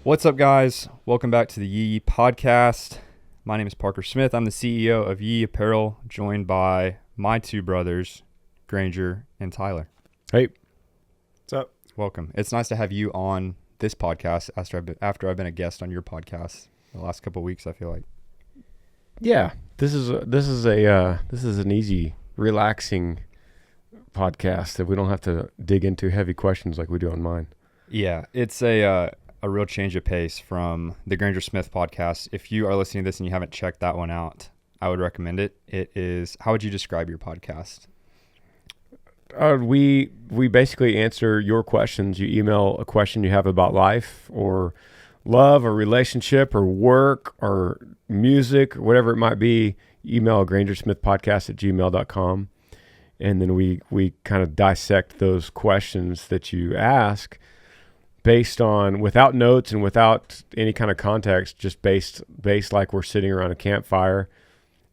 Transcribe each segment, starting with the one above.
What's up, guys? Welcome back to the Yee Yee podcast. My name is Parker Smith. I'm the CEO of Yee Yee Apparel, joined by my two brothers, Granger and Tyler. Hey. What's up? Welcome. It's nice to have you on this podcast after I've been a guest on your podcast the last couple of weeks, I feel like. Yeah, this is an easy, relaxing podcast that we don't have to dig into heavy questions like we do on mine. Yeah, it's a real change of pace from the Granger Smith podcast. If you are listening to this and you haven't checked that one out, I would recommend it. It is, how would you describe your podcast? We basically answer your questions. You email a question you have about life or love or relationship or work or music or whatever it might be. Email grangersmithpodcast@gmail.com. And then we kind of dissect those questions that you ask based on, without notes and without any kind of context, just based like we're sitting around a campfire,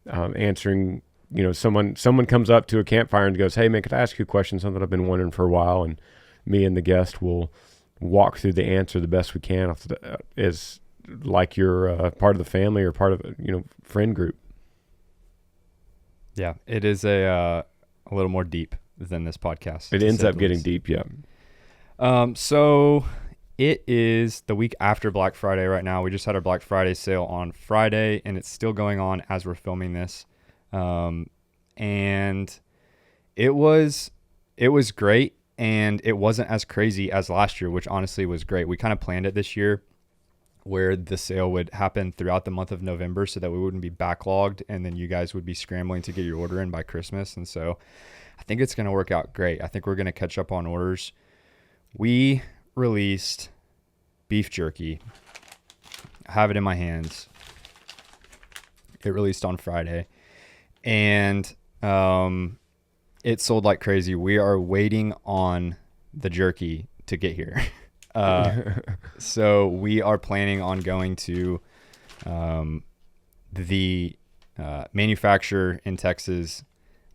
answering. You know, someone comes up to a campfire and goes, "Hey man, could I ask you a question? Something I've been wondering for a while." And me and the guest will walk through the answer the best we can, as like you're part of the family or part of a friend group. Yeah, it is a little more deep than this podcast. It ends up getting deep, yeah. So it is the week after Black Friday right now. We just had our Black Friday sale on Friday, and it's still going on as we're filming this. And it was great, and it wasn't as crazy as last year, which honestly was great. We kind of planned it this year where the sale would happen throughout the month of November so that we wouldn't be backlogged, and then you guys would be scrambling to get your order in by Christmas. And so I think it's going to work out great. I think we're going to catch up on orders. We released beef jerky. I have it in my hands. It released on Friday. And it sold like crazy. We are waiting on the jerky to get here. So we are planning on going to the manufacturer in Texas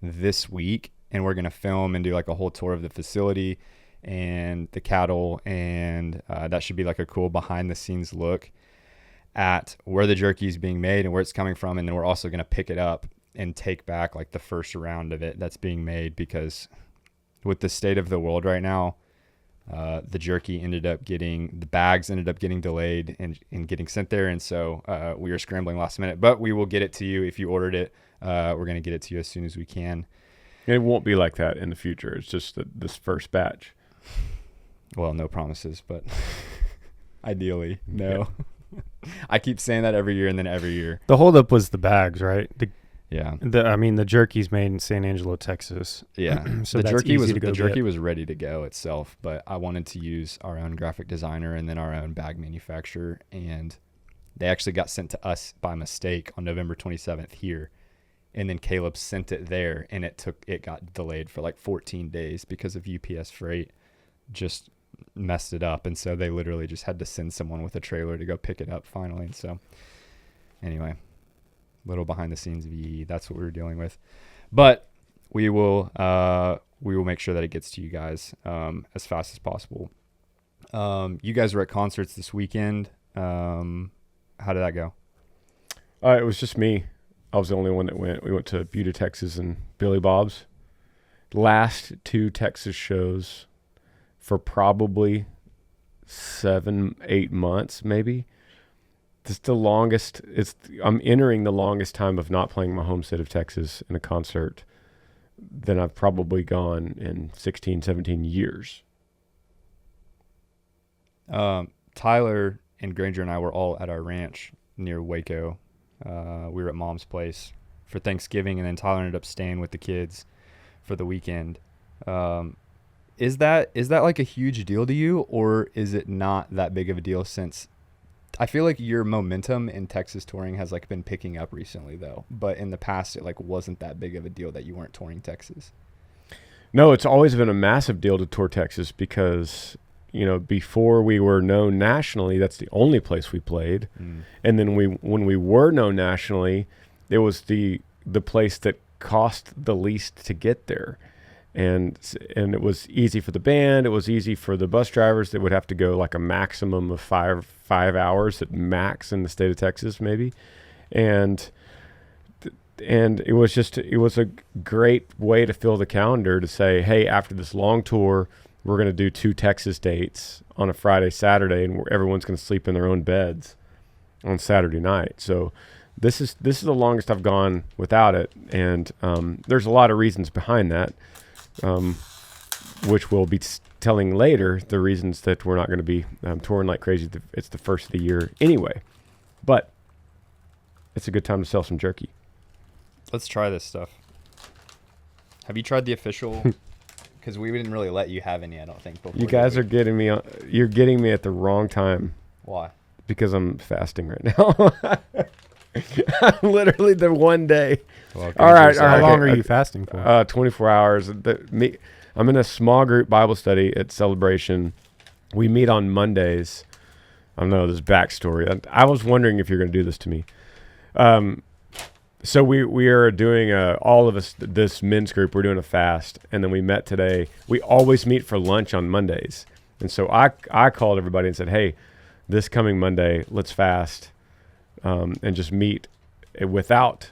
this week, and we're going to film and do like a whole tour of the facility and the cattle, and that should be like a cool behind the scenes look at where the jerky is being made and where it's coming from. And then we're also going to pick it up and take back like the first round of it that's being made, because with the state of the world right now, the bags ended up getting delayed and getting sent there. And so we are scrambling last minute, but we will get it to you. If you ordered it, we're going to get it to you as soon as we can. It won't be like that in the future. It's just this first batch. Well, no promises, but ideally, no. Yeah. I keep saying that every year, and then every year. The holdup was the bags, right? Yeah. The jerky's made in San Angelo, Texas. Yeah. So the the jerky was ready to go itself, but I wanted to use our own graphic designer and then our own bag manufacturer, and they actually got sent to us by mistake on November 27th here. And then Caleb sent it there, and it got delayed for like 14 days because of UPS freight just messed it up. And so they literally just had to send someone with a trailer to go pick it up finally. And so anyway, little behind the scenes of Yee, that's what we were dealing with. But we will make sure that it gets to you guys as fast as possible. You guys were at concerts this weekend. How did that go? It was just me. I was the only one that went. We went to Buda, Texas, and Billy Bob's. Last two Texas shows for probably 7-8 months, maybe. It's the longest. I'm entering the longest time of not playing my home state of Texas in a concert than I've probably gone in 16, 17 years. Tyler and Granger and I were all at our ranch near Waco. We were at Mom's place for Thanksgiving, and then Tyler ended up staying with the kids for the weekend. Is that like a huge deal to you, or is it not that big of a deal? Since I feel like your momentum in Texas touring has like been picking up recently though, but in the past it like wasn't that big of a deal that you weren't touring Texas. No, it's always been a massive deal to tour Texas because, before we were known nationally, that's the only place we played. And then when we were known nationally, it was the place that cost the least to get there. and it was easy for the band. It was easy for the bus drivers that would have to go like a maximum of five hours at max in the state of Texas, maybe, and it was a great way to fill the calendar to say, hey, after this long tour, we're going to do 2 Texas dates on a Friday, Saturday, and everyone's going to sleep in their own beds on Saturday night. So this is the longest I've gone without it, and there's a lot of reasons behind that, which we'll be telling later. The reasons that we're not going to be touring like crazy. It's the first of the year anyway, but it's a good time to sell some jerky. Let's try this stuff. Have you tried the official? Because we didn't really let you have any, I don't think. You guys are getting me. You're getting me at the wrong time. Why? Because I'm fasting right now. I'm literally the one day. Well, All right. How long are you fasting for? 24 hours. I'm in a small group Bible study at Celebration. We meet on Mondays. I don't know this backstory. I was wondering if you're going to do this to me. So we are doing all of us, this men's group, we're doing a fast, and then we met today. We always meet for lunch on Mondays, and so I called everybody and said, hey, this coming Monday, let's fast, and just meet without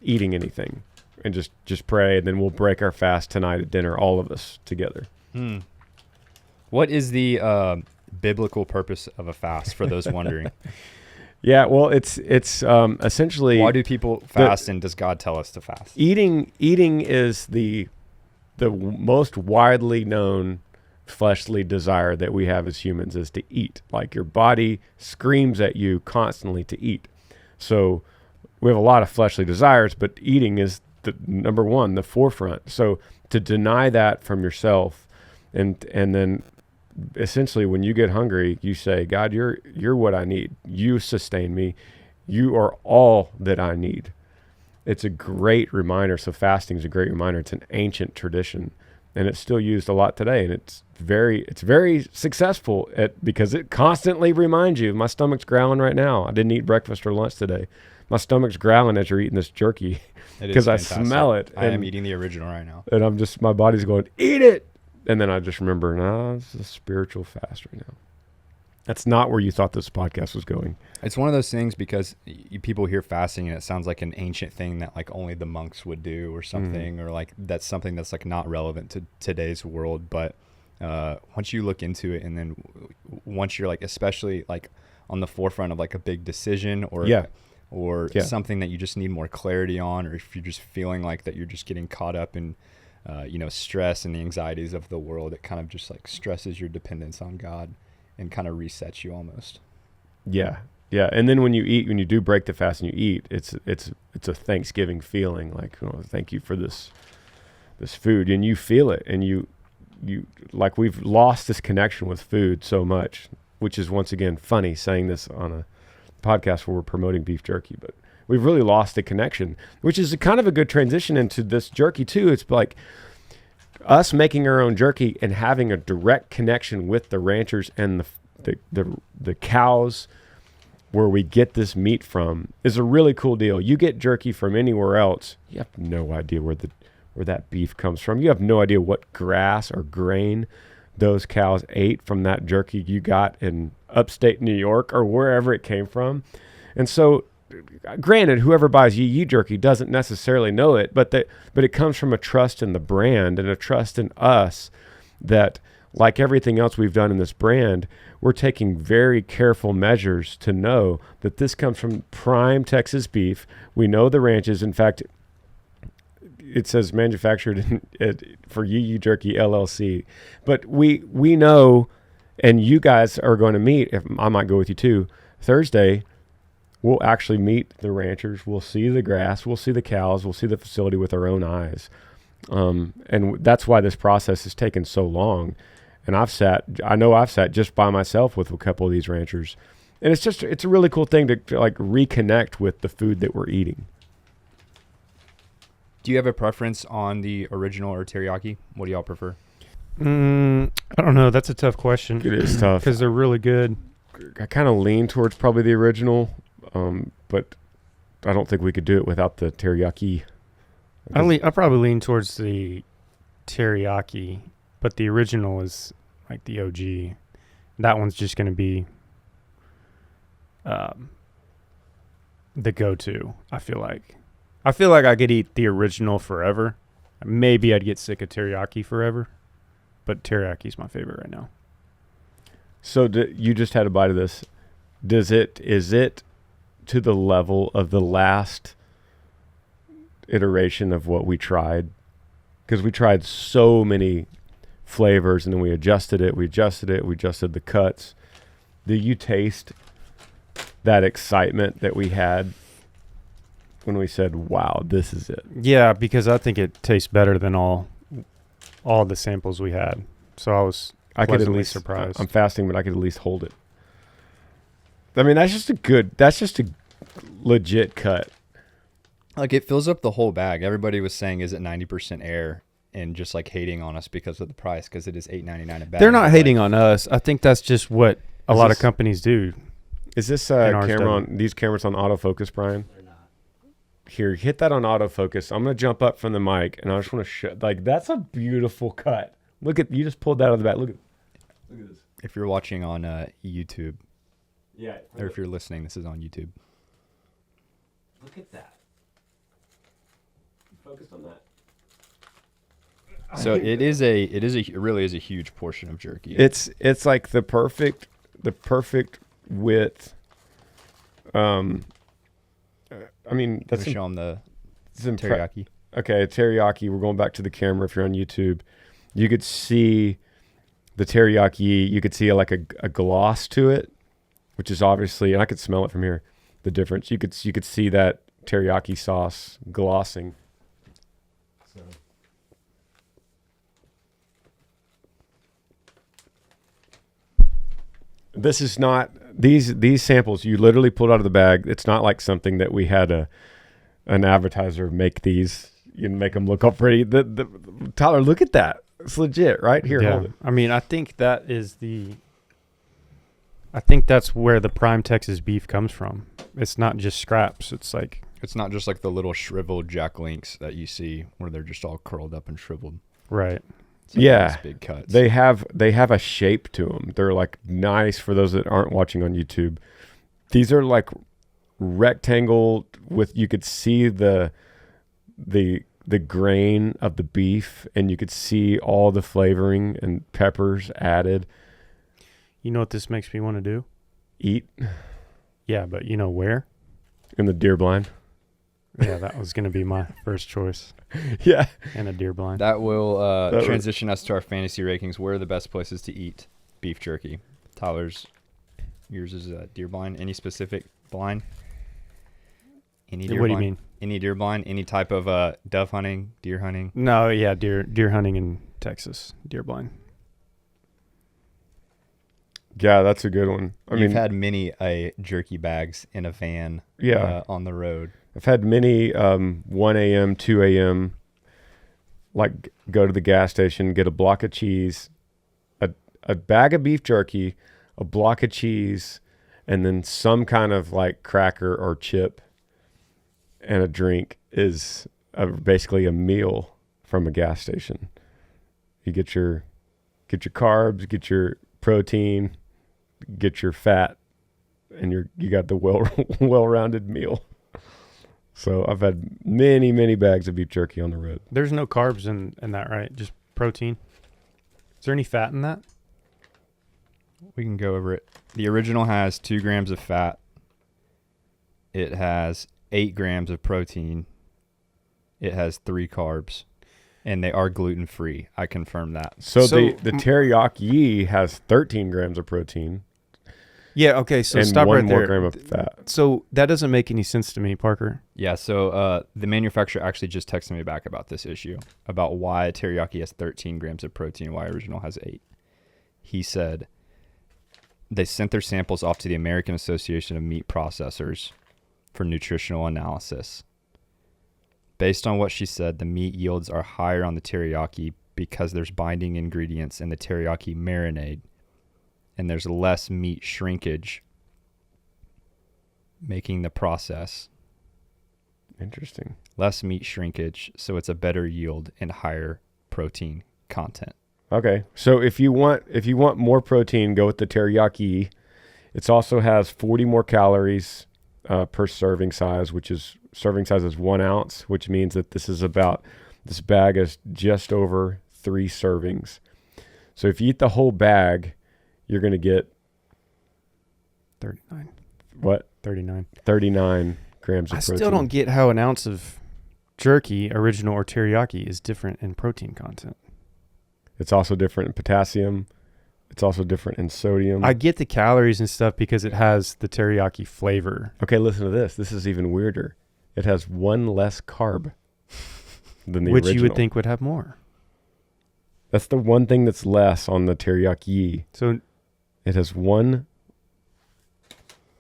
eating anything, and just pray, and then we'll break our fast tonight at dinner, all of us together. What is the biblical purpose of a fast, for those wondering? Yeah, well, it's essentially, why do people fast, and does God tell us to fast? Eating is the most widely known fleshly desire that we have as humans, is to eat. Like, your body screams at you constantly to eat. So we have a lot of fleshly desires, but eating is the number one, the forefront. So to deny that from yourself, and then essentially, when you get hungry, you say, God, you're what I need. You sustain me. You are all that I need. It's a great reminder. So fasting is a great reminder. It's an ancient tradition, and it's still used a lot today. And it's very successful because it constantly reminds you. My stomach's growling right now. I didn't eat breakfast or lunch today. My stomach's growling as you're eating this jerky because I smell it. I am eating the original right now. And my body's going, eat it. And then I just remember, no, it's a spiritual fast right now. That's not where you thought this podcast was going. It's one of those things because people hear fasting and it sounds like an ancient thing that like only the monks would do or something, or like that's something that's like not relevant to today's world. But once you look into it, and then once you're like, especially like on the forefront of like a big decision or something that you just need more clarity on, or if you're just feeling like that you're just getting caught up in stress and the anxieties of the world, it kind of just like stresses your dependence on God and kind of resets you almost. Yeah. And then when you do break the fast and you eat, it's a Thanksgiving feeling, like, thank you for this food, and you feel it, and you like, we've lost this connection with food so much, which is once again funny saying this on a podcast where we're promoting beef jerky, but we've really lost the connection, which is kind of a good transition into this jerky too. It's like us making our own jerky and having a direct connection with the ranchers and the cows where we get this meat from is a really cool deal. You get jerky from anywhere else, you have no idea where that beef comes from. You have no idea what grass or grain those cows ate from that jerky you got in upstate New York or wherever it came from. And so, granted, whoever buys Yee Yee Jerky doesn't necessarily know it, but it comes from a trust in the brand and a trust in us that, like everything else we've done in this brand, we're taking very careful measures to know that this comes from prime Texas beef. We know the ranches. In fact, it says manufactured for Yee Yee Jerky LLC. But we know, and you guys are going to meet, if I might go with you too, Thursday. We'll actually meet the ranchers. We'll see the grass. We'll see the cows. We'll see the facility with our own eyes. And that's why this process has taken so long. And I've sat just by myself with a couple of these ranchers. And it's a really cool thing to like reconnect with the food that we're eating. Do you have a preference on the original or teriyaki? What do y'all prefer? I don't know. That's a tough question. It is tough. Because they're really good. I kind of lean towards probably the original. But I don't think we could do it without the teriyaki. I probably lean towards the teriyaki, but the original is like the OG. That one's just going to be the go-to. I feel like I could eat the original forever. Maybe I'd get sick of teriyaki forever, but teriyaki's my favorite right now. So you just had a bite of this. Is it to the level of the last iteration of what we tried? Because we tried so many flavors, and then we adjusted it, we adjusted the cuts. Do you taste that excitement that we had when we said, wow, this is it? Yeah, because I think it tastes better than all the samples we had. So I was pleasantly surprised. I'm fasting, but I could at least hold it. I mean, that's just a legit cut. Like, it fills up the whole bag. Everybody was saying, is it 90% air? And just like hating on us because of the price, because it is $8.99 a bag. They're not hating on us. I think that's just what a lot of companies do. Is this camera on these cameras on autofocus, Brian? They're not. Here, hit that on autofocus. I'm gonna jump up from the mic, and I just want to show. Like, that's a beautiful cut. Look at, you just pulled that out of the back. Look at this. If you're watching on YouTube, yeah, or if you're listening, this is on YouTube. Look at that. Focus on that. So it really is a huge portion of jerky. It's like the perfect width. I mean, that's show them the teriyaki. Okay, teriyaki. We're going back to the camera. If you're on YouTube, you could see the teriyaki. You could see like a gloss to it, which is obviously, and I could smell it from here. The difference. You could see that teriyaki sauce glossing. So. This is not these samples you literally pulled out of the bag. It's not like something that we had an advertiser make these. You make them look all pretty. Tyler, look at that. It's legit, right here. Yeah. Hold it. I mean, I think that's where the prime Texas beef comes from. It's not just scraps. It's not just like the little shriveled Jack Links that you see where they're just all curled up and shriveled. Right. Like Yeah, big cuts. they have a shape to them. They're like nice for those that aren't watching on YouTube. These are like rectangle with, you could see the grain of the beef, and you could see all the flavoring and peppers added. You know what this makes me want to do? Eat Yeah, but you know where? in the deer blind. Yeah, that was going to be my first choice. Yeah, And a deer blind. That will transition us to our fantasy rankings. Where are the best places to eat beef jerky? Yours is deer blind. Any specific blind? Any deer What do blind? you mean? Any deer blind? Any type of dove hunting, deer hunting? No, yeah, deer hunting in Texas, deer blind. yeah, that's a good one. You've had many jerky bags in a van. Yeah. On the road. I've had many 1 a.m., 2 a.m., like go to the gas station, get a block of cheese, a bag of beef jerky, a block of cheese, and then some kind of like cracker or chip and a drink is basically a meal from a gas station. You get your carbs, get your protein, get your fat, and you got the well-rounded meal. So I've had many, many bags of beef jerky on the road. There's no carbs in that, right? Just protein. Is there any fat in that? We can go over it. The original has 2 grams of fat. It has 8 grams of protein. It has 3 carbs. And they are gluten-free. I confirm that. So the teriyaki has 13 grams of protein. Yeah, okay, so and stop right there. 1 more gram of fat. So that doesn't make any sense to me, Parker. Yeah, so the manufacturer actually just texted me back about this issue, about why teriyaki has 13 grams of protein, why original has 8. He said they sent their samples off to the American Association of Meat Processors for nutritional analysis. Based on what she said, the meat yields are higher on the teriyaki because there's binding ingredients in the teriyaki marinade, and there's less meat shrinkage, making the process Interesting. less meat shrinkage, so it's a better yield and higher protein content. Okay. So if you want more protein, go with the teriyaki. It also has 40 more calories per serving size, which is serving size is 1 ounce, which means that this bag is just over 3 servings. So if you eat the whole bag, you're going to get 39. what? 39. 39 grams of protein. I still don't get how an ounce of jerky, original or teriyaki, is different in protein content. It's also different in potassium. It's also different in sodium. I get the calories and stuff because it has the teriyaki flavor. Okay, listen to this. This is even weirder. It has 1 less carb than the Which original. you would think would have more. That's the one thing that's less on the teriyaki. So It has 1.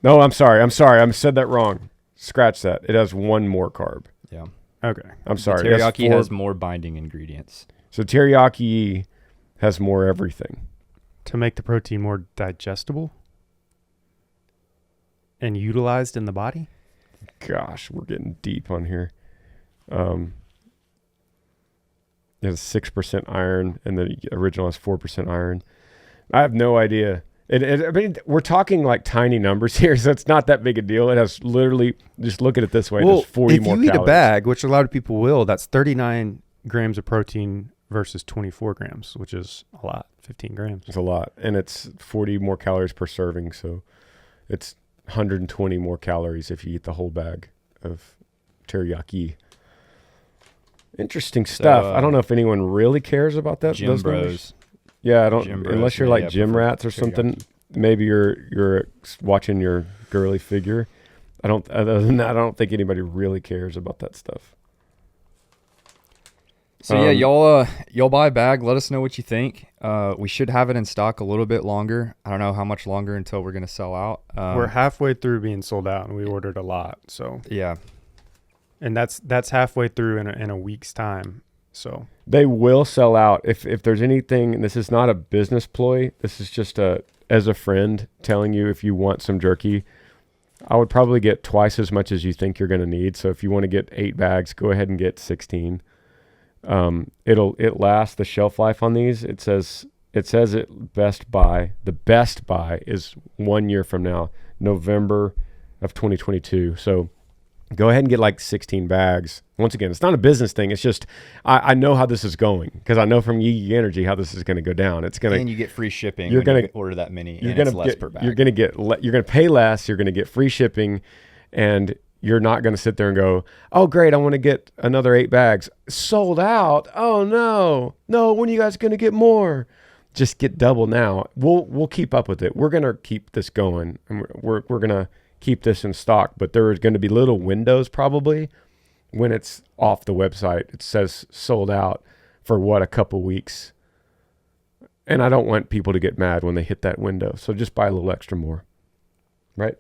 No, I'm sorry. I said that wrong. Scratch that. It has 1 more carb. Yeah. okay. I'm sorry. The teriyaki It has has more binding ingredients. So teriyaki has more everything. To make the protein more digestible and utilized in the body? Gosh, we're getting deep on here. It has 6% iron, and the original has 4% iron. I have no idea. I mean, we're talking like tiny numbers here, so it's not that big a deal. It has literally, just look at it this way, it has 40 more if you eat calories. a bag, which a lot of people will, that's 39 grams of protein versus 24 grams, which is a lot, 15 grams. It's a lot, and it's 40 more calories per serving, so it's 120 more calories if you eat the whole bag of teriyaki. Interesting stuff. I don't know if anyone really cares about that. Gym those bros. numbers. Yeah, I don't. Gym bros, Unless you're yeah, like yeah, gym prefer rats or something. teriyaki. Maybe you're watching your girly figure. Other than that, I don't think anybody really cares about that stuff. So yeah, y'all buy a bag. Let us know what you think. We should have it in stock a little bit longer. I don't know how much longer until we're gonna sell out. We're halfway through being sold out, and we ordered a lot. So yeah. and that's halfway through in a week's time. So They will sell out if there's anything. And this is not a business ploy. This is just as a friend telling you if you want some jerky. I would probably get twice as much as you think you're going to need. So if you want to get 8 bags, go ahead and get 16. It lasts. The shelf life on these, it says it best buy. The best buy is 1 year from now, November of 2022. So go ahead and get like 16 bags. Once again, it's not a business thing. It's just I know how this is going because I know from Yee Yee Energy how this is going to go down. It's going to, And you get free shipping. you're when gonna- you order that many. you're And going it's less to per bag. you're going to pay less. You're going to get free shipping, and you're not going to sit there and go, oh great, I want to get another 8 bags sold out. Oh no, when are you guys going to get more? Just get double now. We'll keep up with it. We're going to keep this going, and we're going to keep this in stock, but there is going to be little windows probably when it's off the website. It says sold out for a couple weeks. And I don't want people to get mad when they hit that window. So just buy a little extra more. Right?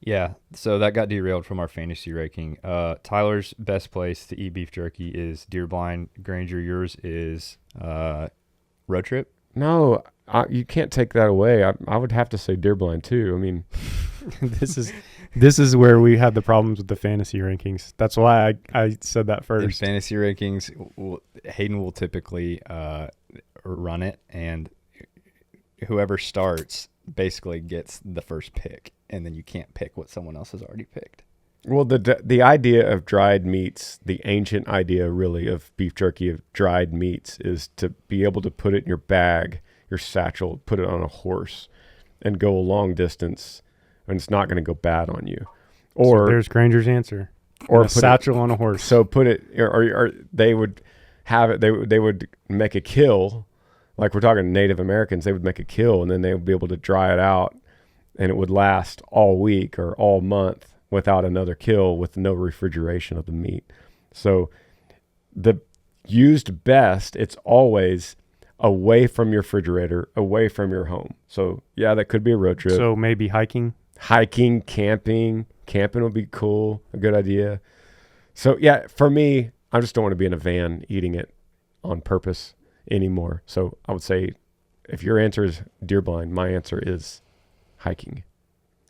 Yeah, so that got derailed from our fantasy ranking. Tyler's best place to eat beef jerky is Deer Blind. Granger, yours is Road Trip. No, you can't take that away. I would have to say Deer Blind too. I mean, this is where we had the problems with the fantasy rankings. That's why I said that In first. fantasy rankings, Hayden will typically run it, and whoever starts basically gets the first pick, and then you can't pick what someone else has already picked. well, the idea of dried meats, the ancient idea really of beef jerky of dried meats is to be able to put it in your bag, your satchel, put it on a horse, and go a long distance, and it's not going to go bad on you. Or So there's Granger's answer. or A put it- satchel on a horse. So put it, or they would have it. They would make a kill, like we're talking Native Americans. They would make a kill, and then they would be able to dry it out, and it would last all week or all month without another kill, with no refrigeration of the meat. So the used best, it's always away from your refrigerator, away from your home. So yeah, that could be a road trip. So maybe hiking. Hiking, camping would be cool, a good idea. So yeah, for me, I just don't want to be in a van eating it on purpose anymore. So I would say if your answer is Deer Blind, my answer is hiking.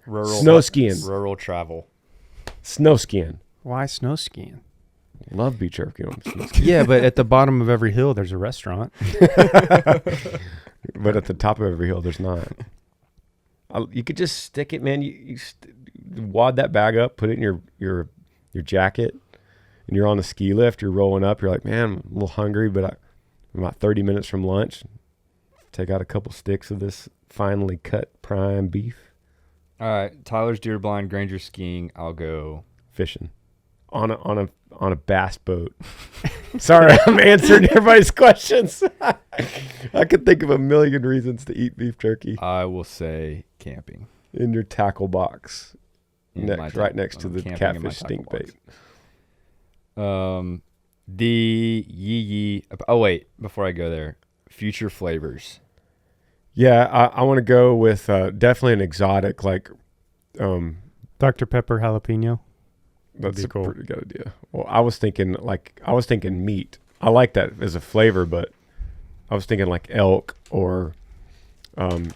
Rural Snow skiing. Rural travel. Snow skiing. Why snow skiing? Love beef jerky on some Yeah, but at the bottom of every hill, there's a restaurant. but at the top of every hill, there's not. You could just stick it, man. You wad that bag up, put it in your jacket, and you're on the ski lift. You're rolling up. You're like, man, I'm a little hungry, but I'm about 30 minutes from lunch. Take out a couple sticks of this finely cut prime beef. All right, Tyler's deer blind, Granger skiing. I'll go Fishing on a bass boat. Sorry, I'm answering everybody's questions. I could think of a million reasons to eat beef jerky. I will say camping. In your tackle box, In right next to the camping in my catfish tackle stink box. bait. The Yee Yee. Oh wait, before I go there, future flavors. Yeah, I want to go with definitely an exotic, like Dr. Pepper jalapeno. that's be a cool. pretty good idea. Well, I was thinking meat. I like that as a flavor, but I was thinking like elk or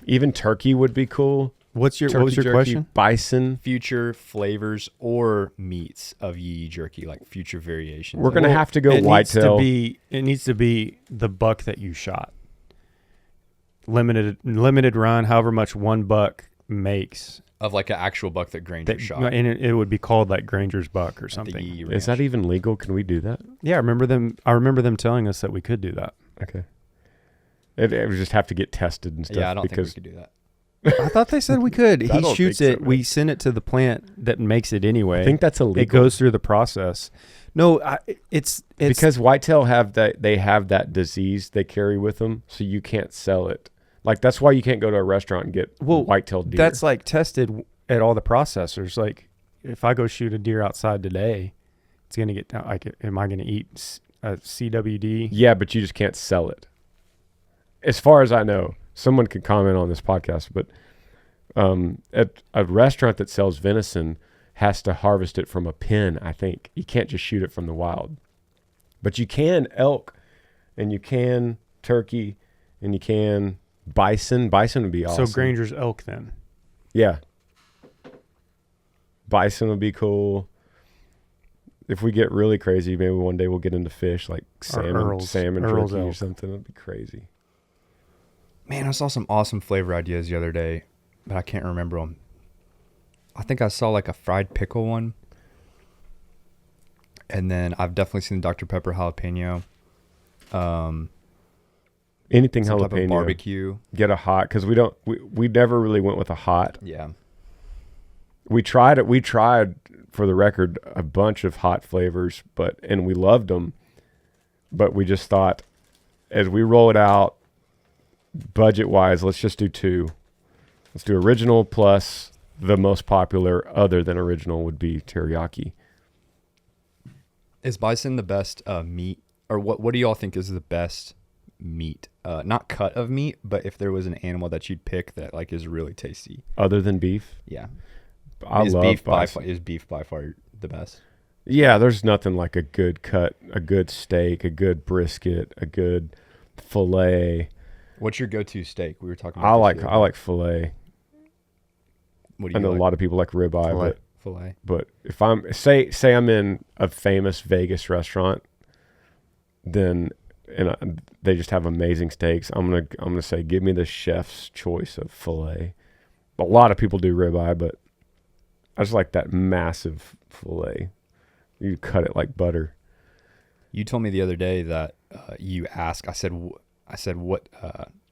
even turkey would be cool. What was your Jerky, question? Bison. Future flavors or meats of Yee Yee jerky, like future variations. We're of gonna it. have to go It whitetail. needs to be the buck that you shot. Limited run, however much one buck makes. Of like an actual buck that Granger shot. And it would be called like Granger's buck or at the something. Yee Yee Is that Ranch. even legal? Can we do that? Yeah, I remember them telling us that we could do that. Okay. It would just have to get tested and stuff. Yeah, I don't think we because could do that. I thought they said we could. I He don't shoots think it. so, We man. send it to the plant that makes it anyway. I think that's illegal. it goes through the process. No, it's because whitetail have that disease they carry with them, so you can't sell it. Like that's why you can't go to a restaurant and get whitetail deer. that's like tested at all the processors. Like if I go shoot a deer outside today, it's gonna get like. Am I gonna eat a CWD? yeah, but you just can't sell it. As far as I know, someone could comment on this podcast, but at a restaurant that sells venison has to harvest it from a pen. I think you can't just shoot it from the wild, but you can elk, and you can turkey, and you can bison. Bison would be awesome. So Granger's elk then. Yeah. Bison would be cool. If we get really crazy, maybe one day we'll get into fish like salmon Earl's jerky or elk. something. That'd be crazy. Man, I saw some awesome flavor ideas the other day, but I can't remember them. I think I saw like a fried pickle one. And then I've definitely seen Dr. Pepper jalapeno. Anything Some type of jalapeno. barbecue. Get a hot because we never really went with a hot. Yeah. We tried it. We tried, for the record, a bunch of hot flavors, and we loved them. But we just thought, as we roll it out, budget wise, let's just do two. Let's do original plus the most popular other than original would be teriyaki. Is bison the best meat? Or what do y'all think is the best meat? Not cut of meat, but if there was an animal that you'd pick that like is really tasty. Other than beef? Yeah. I is love beef bison. is beef by far the best? Yeah, there's nothing like a good cut, a good steak, a good brisket, a good fillet. What's your go-to steak? We were talking about I this like the other I day. like fillet. What do I you know like? a lot of people like ribeye, Filet. but if I'm say I'm in a famous Vegas restaurant, then they just have amazing steaks. I'm gonna say give me the chef's choice of fillet. A lot of people do ribeye, but I just like that massive fillet. You cut it like butter. You told me the other day that you asked. I said, what?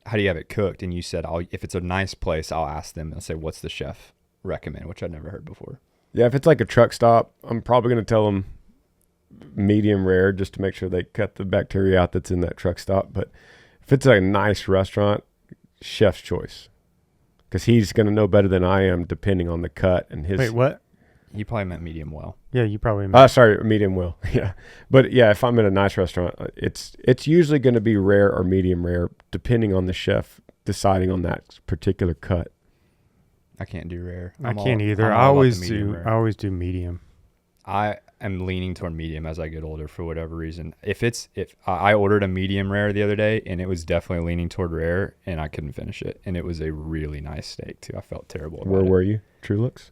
How do you have it cooked? And you said, if it's a nice place, I'll ask them. I'll say, what's the chef recommend? Which I'd never heard before. Yeah, if it's like a truck stop, I'm probably gonna tell them medium rare just to make sure they cut the bacteria out that's in that truck stop. But if it's a nice restaurant, chef's choice, because he's gonna know better than I am depending on the cut and his. Wait, what? You probably meant medium well. Yeah, you probably. Sorry, medium well. Yeah, but yeah, if I'm in a nice restaurant, it's usually going to be rare or medium rare, depending on the chef deciding on that particular cut. I can't do rare. I can't either. I'm I all about always the medium do. rare. I always do medium. I am leaning toward medium as I get older for whatever reason. If I ordered a medium rare the other day and it was definitely leaning toward rare and I couldn't finish it, and it was a really nice steak too. I felt terrible about Where it. were you? True Looks?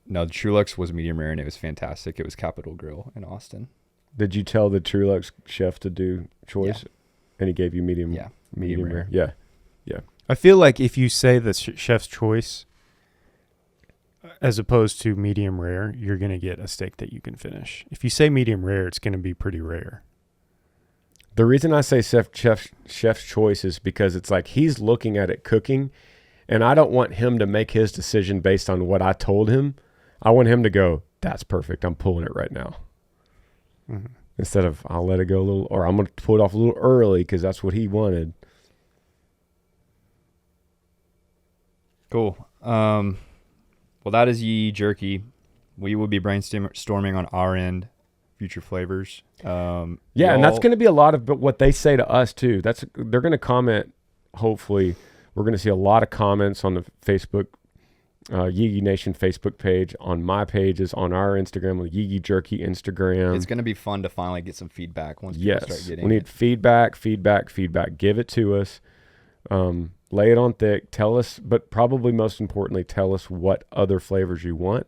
No, the Trulux was medium rare and it was fantastic. It was Capitol Grill in Austin. Did you tell the Trulux chef to do choice? Yeah. And he gave you medium medium rare. rare. Yeah. I feel like if you say the chef's choice as opposed to medium rare, you're going to get a steak that you can finish. If you say medium rare, it's going to be pretty rare. The reason I say chef's choice is because it's like he's looking at it cooking, and I don't want him to make his decision based on what I told him. I want him to go, that's perfect. I'm pulling it right now. Mm-hmm. Instead of I'll let it go a little, or I'm going to pull it off a little early because that's what he wanted. Cool. Well, that is Yee Yee Jerky. We will be brainstorming on our end future flavors. And that's going to be a lot of what they say to us too. They're going to comment. Hopefully, we're going to see a lot of comments on the Facebook Yee Yee Nation Facebook page, on my pages, on our Instagram, with Yee Yee Jerky Instagram. It's going to be fun to finally get some feedback once people start getting we need it. feedback. Give it to us. Lay it on thick. Tell us, but probably most importantly, tell us what other flavors you want,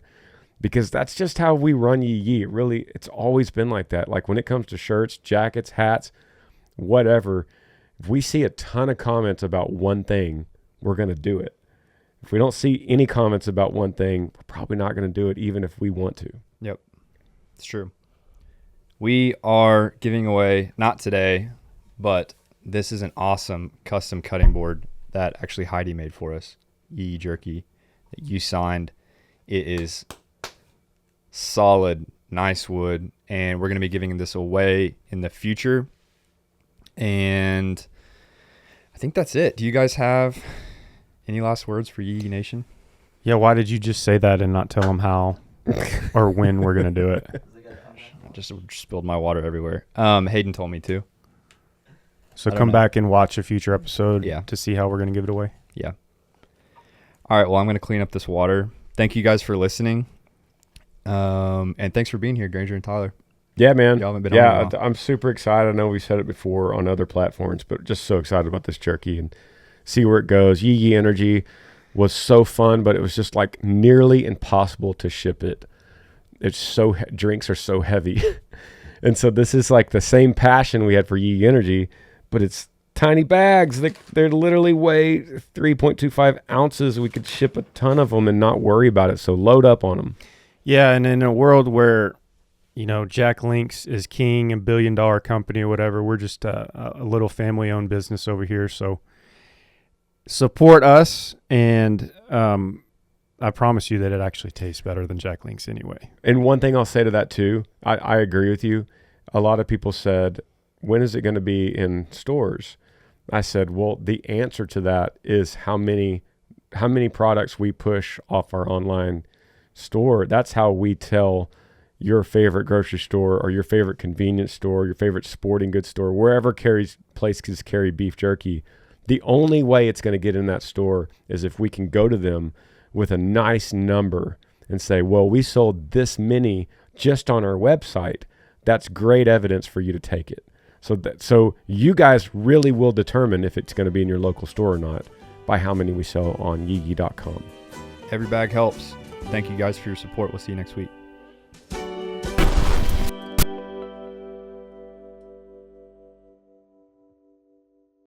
because that's just how we run Yee Yee. It's always been like that. Like when it comes to shirts, jackets, hats, whatever, if we see a ton of comments about one thing, we're going to do it. If we don't see any comments about one thing, we're probably not going to do it, even if we want to. Yep, it's true. We are giving away, not today, but this is an awesome custom cutting board that actually Heidi made for us, Yee Yee Jerky, that you signed. It is solid, nice wood, and we're going to be giving this away in the future. And I think that's it. Do you guys have any last words for Yee Yee Nation? Yeah, why did you just say that and not tell them how or when we're going to do it? I just spilled my water everywhere. Hayden told me to. So I don't come know. back and watch a future episode Yeah. to see how we're going to give it away. Yeah. All right, well, I'm going to clean up this water. Thank you guys for listening. And thanks for being here, Granger and Tyler. Yeah, man. Y'all haven't been on in a while. I'm super excited. I know we said it before on other platforms, but just so excited about this jerky and see where it goes. Yee Yee Energy was so fun, but it was just like nearly impossible to ship it. Drinks are so heavy. And so this is like the same passion we had for Yee Yee Energy, but it's tiny bags. They're literally weigh 3.25 ounces. We could ship a ton of them and not worry about it. So load up on them. Yeah, and in a world where, Jack Links is king, $1 billion company or whatever, we're just a little family-owned business over here. So support us, and I promise you that it actually tastes better than Jack Links anyway. And one thing I'll say to that too, I agree with you. A lot of people said, when is it going to be in stores? I said, well, the answer to that is how many products we push off our online store. That's how we tell your favorite grocery store or your favorite convenience store, your favorite sporting goods store, wherever places carry beef jerky. The only way it's going to get in that store is if we can go to them with a nice number and say, well, we sold this many just on our website. That's great evidence for you to take it. So you guys really will determine if it's going to be in your local store or not by how many we sell on yeeyee.com. Every bag helps. Thank you guys for your support. We'll see you next week.